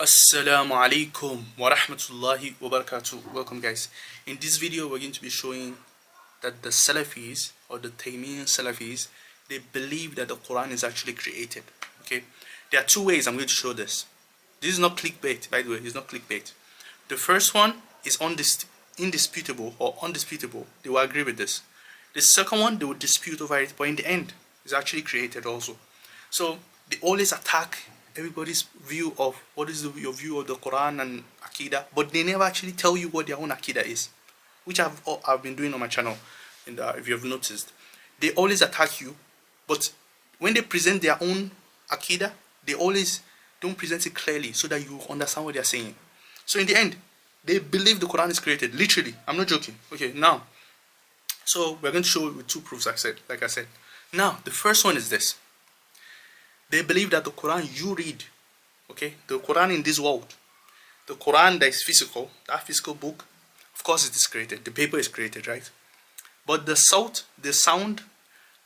Assalamu alaikum wa rahmatullahi wa barakatuh. Welcome guys. In this video we're going to be showing that the Salafis or the Taymiyan Salafis, they believe that the Quran is actually created. Okay, there are two ways I'm going to show this. This is not clickbait, by the way. It's not clickbait. The first one is indisputable or undisputable. They will agree with this. The second one, they will dispute over it, but in the end it's actually created also. So they always attack everybody's view of what is your view of the Quran and Aqidah, but they never actually tell you what their own Aqidah is, which I've been doing on my channel. And if you have noticed, they always attack you, but when they present their own Aqidah, they always don't present it clearly so that you understand what they are saying. So in the end, they believe the Quran is created. Literally, I'm not joking. Okay, now, so we're going to show you with two proofs. Like I said. Now, the first one is this. They believe that the Quran you read, okay, the Quran in this world, the Quran that is physical, that physical book, of course it is created, the paper is created, right? But the sound,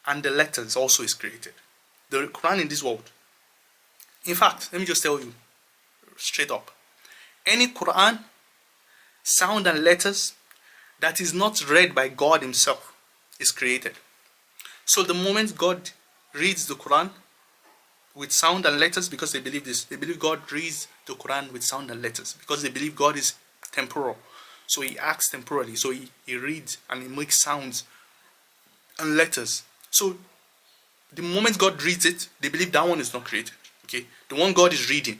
and the letters also is created. The Quran in this world. In fact, let me just tell you straight up. Any Quran, sound and letters that is not read by God himself is created. So the moment God reads the Quran with sound and letters, because they believe this, they believe God reads the Quran with sound and letters because they believe God is temporal, so he acts temporally, so he reads and he makes sounds and letters. So the moment God reads it, they believe that one is not created. Okay, the one God is reading,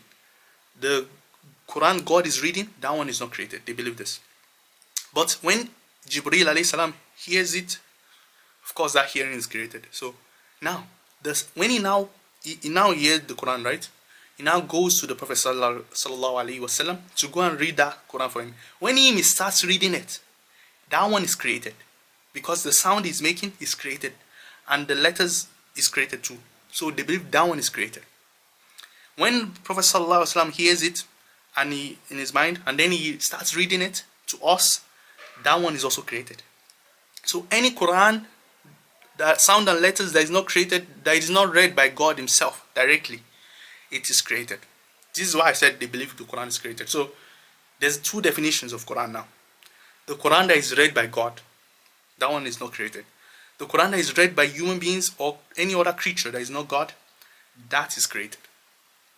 the Quran God is reading, that one is not created. They believe this. But when Jibreel alayhi salam hears it, of course that hearing is created. So now when he now hears the Quran, right? He now goes to the Prophet sallallahu alaihi wasallam to go and read that Quran for him. When he starts reading it, that one is created because the sound he's making is created and the letters is created too. So they believe that one is created. When Prophet sallallahu alaihi wasallam hears it and he in his mind, and then he starts reading it to us, that one is also created. So any Quran, that sound and letters that is not created, that is not read by God himself directly, it is created. This is why I said they believe the Quran is created. So there's two definitions of Quran now. The Quran that is read by God, that one is not created. The Quran that is read by human beings or any other creature that is not God, that is created.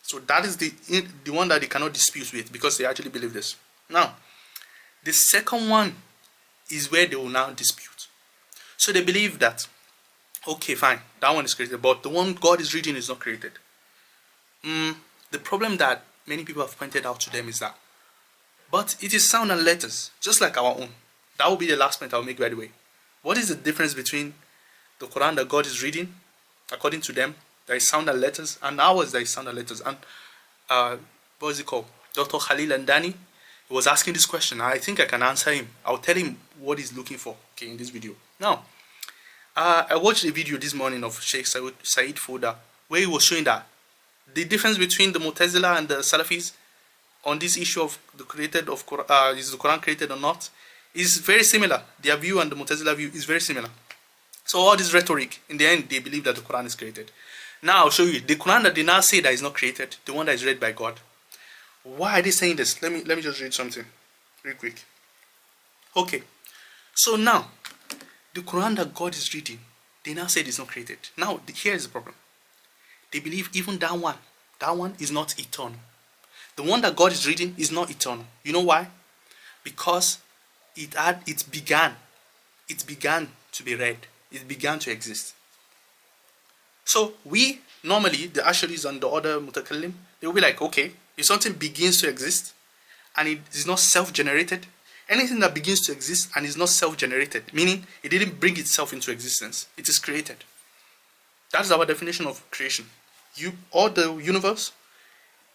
So that is the one that they cannot dispute with because they actually believe this. Now, the second one is where they will now dispute. So they believe that, okay, fine, that one is created, but the one God is reading is not created. The problem that many people have pointed out to them is that, but it is sound and letters, just like our own. That will be the last point I'll make, by the way. What is the difference between the Quran that God is reading, according to them, that is sound and letters, and ours that is sound and letters? And what is it called? Dr. Khalil Andani was asking this question. I think I can answer him. I'll tell him what he's looking for, okay, in this video. Now, I watched a video this morning of Sheikh Said Foda where he was showing that the difference between the Mu'tazila and the Salafis on this issue of the created of Quran, is the Quran created or not, is very similar. Their view and the Mu'tazila view is very similar. So all this rhetoric, in the end, they believe that the Quran is created. Now I'll show you the Quran that they now say that is not created, the one that is read by God. Why are they saying this? Let me just read something real quick. Okay, so now the Quran that God is reading, they now say it is not created. Now, here is the problem. They believe even that one is not eternal. The one that God is reading is not eternal. You know why? Because it began to be read. It began to exist. So we, normally, the Asharis and the other Mutakallim, they will be like, okay, if something begins to exist and it is not self-generated, anything that begins to exist and is not self-generated, meaning it didn't bring itself into existence, it is created. That's our definition of creation. Or the universe,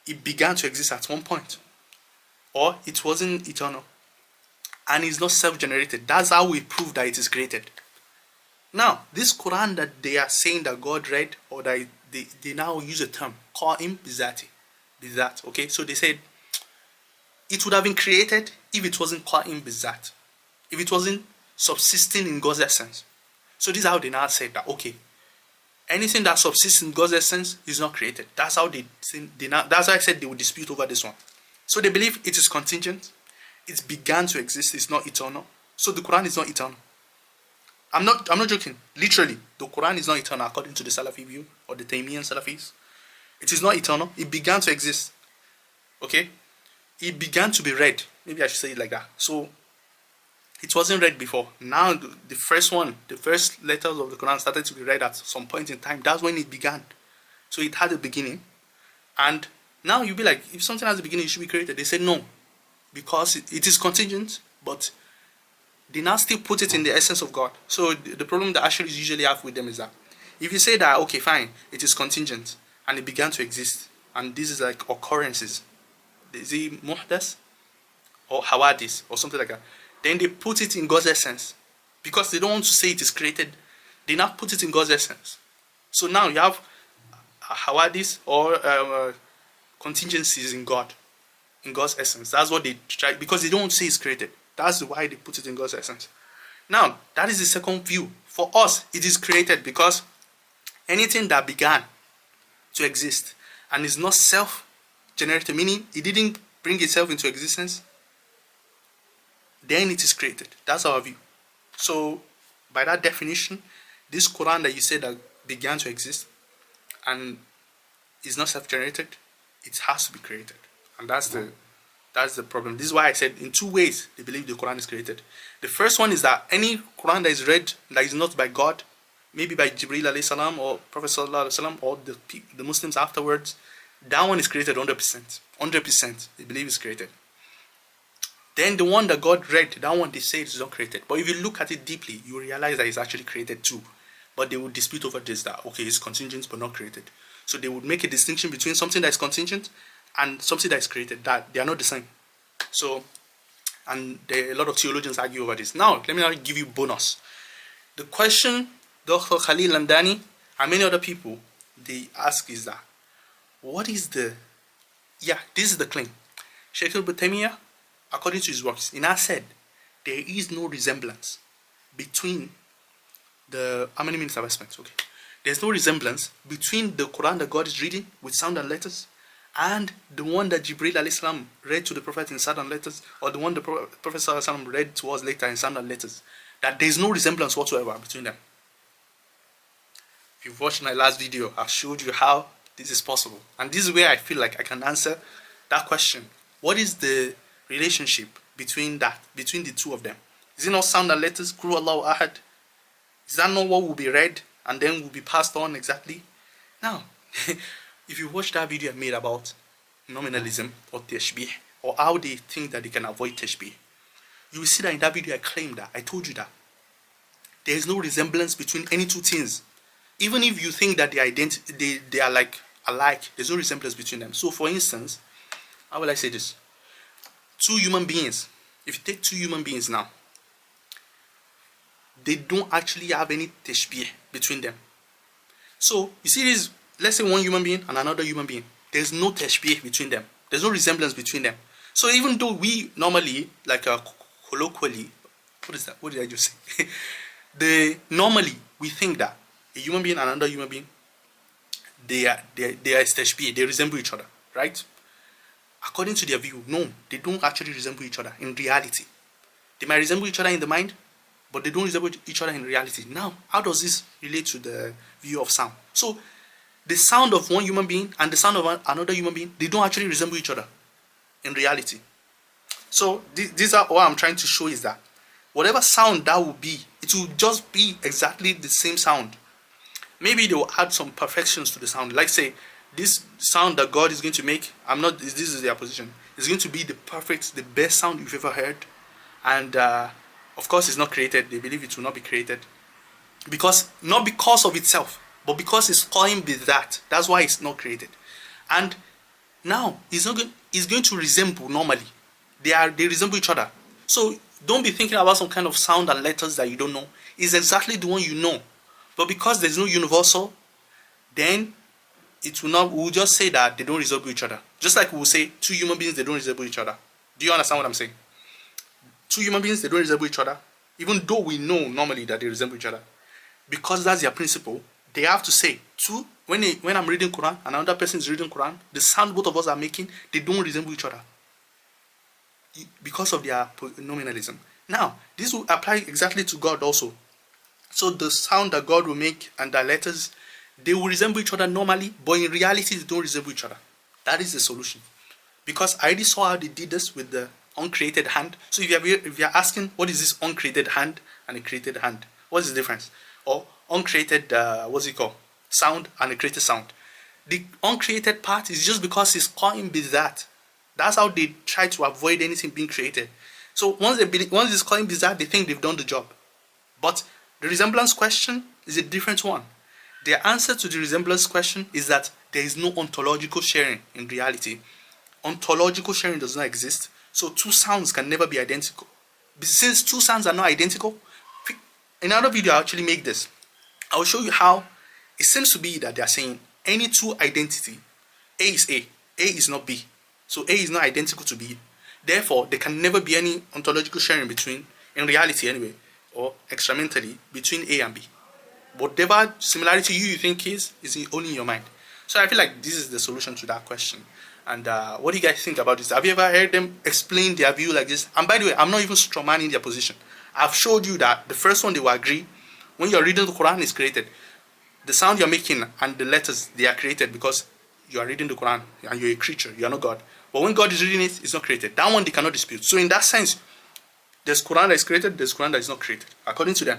it began to exist at one point, or it wasn't eternal, and it's not self-generated. That's how we prove that it is created. Now, this Quran that they are saying that God read, or that they now use a term, Qa'im bizati, bizat. Okay, so they said it would have been created if it wasn't Qa'im bizat, if it wasn't subsisting in God's essence. So this is how they now said that, okay, Anything that subsists in God's essence is not created. That's how that's why I said they would dispute over this one. So they believe it is contingent. It began to exist. It's not eternal. So the Quran is not eternal. I'm not joking. Literally, the Quran is not eternal according to the Salafi view or the Taymiyan Salafis. It is not eternal. It began to exist. Okay? It began to be read. Maybe I should say it like that. So it wasn't read before. Now the first letters of the Quran started to be read at some point in time. That's when it began. So it had a beginning. And now you'll be like, if something has a beginning, it should be created. They said no. Because it is contingent, but they now still put it in the essence of God. So the problem that Ash'aris usually have with them is that if you say that, okay, fine, it is contingent and it began to exist, and this is like occurrences, is it muhdas or hawadis or something like that, then they put it in God's essence because they don't want to say it is created. They now put it in God's essence. So now you have hawadis or contingencies in God, in God's essence. That's what they try, because they don't want to say it's created. That's why they put it in God's essence. Now, that is the second view. For us, it is created because anything that began to exist and is not self-generated, meaning it didn't bring itself into existence, then it is created. That's our view. So, by that definition, this Quran that you say that began to exist and is not self-generated, it has to be created. And that's the problem. This is why I said in two ways they believe the Quran is created. The first one is that any Quran that is read that is not by God, maybe by Jibreel alayhi salam or Prophet sallallahu alayhi salam or the Muslims afterwards, that one is created 100%. 100% they believe is created. Then the one that God read, that one they say is not created. But if you look at it deeply, you realize that it's actually created too. But they would dispute over this, that okay, it's contingent but not created. So they would make a distinction between something that is contingent and something that is created, that they are not the same. So, and a lot of theologians argue over this. Now, let me now give you bonus. The question Dr. Khalil Landani and many other people, they ask is that, what is the, this is the claim. Sheikh al-Taymiyan, according to his works, he now said, there is no resemblance between how many minutes have I spent? Okay. There's no resemblance between the Quran that God is reading with sound and letters and the one that Jibreel alayhi salam read to the Prophet in sound and letters, or the one the Prophet sallallahu alayhi wasallam read to us later in sound and letters. That there is no resemblance whatsoever between them. If you've watched my last video, I've showed you how this is possible. And this is where I feel like I can answer that question. What is the relationship between the two of them? Is it not sound and letters? Qul Allahu Ahad? Is that not what will be read and then will be passed on exactly? Now, if you watch that video I made about nominalism or tashbih, or how they think that they can avoid tashbih, you will see that in that video I claimed that, I told you that there is no resemblance between any two things. Even if you think that they are like alike, there's no resemblance between them. So for instance, how will I say this? Two human beings, if you take two human beings now, they don't actually have any tashbih between them. So you see this, let's say one human being and another human being, there's no tashbih between them. There's no resemblance between them. So even though we normally, like colloquially, what is that? What did I just say? Normally we think that a human being and another human being, they are tashbih, they resemble each other, right? According to their view, no, they don't actually resemble each other in reality. They might resemble each other in the mind, but they don't resemble each other in reality. Now, how does this relate to the view of sound? So, the sound of one human being and the sound of another human being, they don't actually resemble each other in reality. So, these are what I'm trying to show is that whatever sound that will be, it will just be exactly the same sound. Maybe they will add some perfections to the sound. Like say, this sound that God is going to make, this is their position, it's going to be the best sound you've ever heard. And of course it's not created. They believe it will not be created. Not because of itself, but because it's calling with that. That's why it's not created. And now it's going to resemble normally. They resemble each other. So don't be thinking about some kind of sound and letters that you don't know. It's exactly the one you know. But because there's no universal, then we'll just say that they don't resemble each other. Just like we'll say two human beings, they don't resemble each other. Do you understand what I'm saying? Two human beings, they don't resemble each other, even though we know normally that they resemble each other. Because that's their principle, they have to say two. When I'm reading Quran and another person is reading Quran, the sound both of us are making, they don't resemble each other because of their nominalism. Now, this will apply exactly to God also. So the sound that God will make and the letters, they will resemble each other normally, but in reality they don't resemble each other. That is the solution. Because I already saw how they did this with the uncreated hand. So if you're asking what is this uncreated hand and a created hand, what is the difference? Or uncreated sound and a created sound. The uncreated part is just because it's calling bizat. That's how they try to avoid anything being created. So once it's calling bizat, they think they've done the job. But the resemblance question is a different one. The answer to the resemblance question is that there is no ontological sharing in reality. Ontological sharing does not exist, so two sounds can never be identical. Since two sounds are not identical, in another video I'll actually make this. I'll show you how it seems to be that they are saying any two identity, A is A is not B. So A is not identical to B. Therefore, there can never be any ontological sharing between, in reality anyway, or extramentally, between A and B. Whatever similarity you think is only in your mind. So I feel like this is the solution to that question. And what do you guys think about this? Have you ever heard them explain their view like this? And by the way, I'm not even strawmanning their position. I've showed you that the first one they will agree. When you're reading the Quran, is created. The sound you're making and the letters, they are created because you are reading the Quran and you're a creature. You are not God. But when God is reading it, it's not created. That one they cannot dispute. So in that sense, there's Quran that is created, there's Quran that is not created, according to them.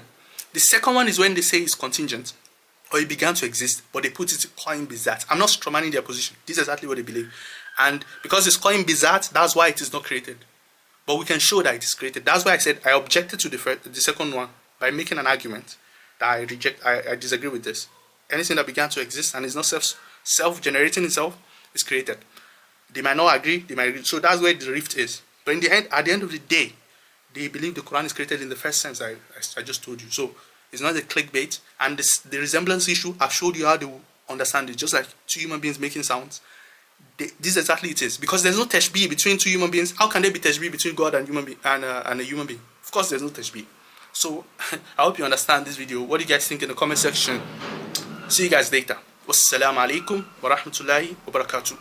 The second one is when they say it's contingent, or it began to exist, but they put it calling bizat. I'm not strawmanning their position. This is exactly what they believe. And because it's calling bizat, that's why it is not created. But we can show that it is created. That's why I said I objected to the second one by making an argument that I disagree with this. Anything that began to exist and is not self-generating itself is created. They might not agree, they might agree. So that's where the rift is. But in the end, at the end of the day, they believe the Quran is created in the first sense I just told you. So it's not a clickbait. And the resemblance issue, I've showed you how they will understand it. Just like two human beings making sounds. This exactly it is. Because there's no tashbih between two human beings. How can there be tashbih between God and a human being? Of course there's no tashbih. So I hope you understand this video. What do you guys think in the comment section? See you guys later. Wassalamu alaikum wa rahmatullahi wa barakatuh.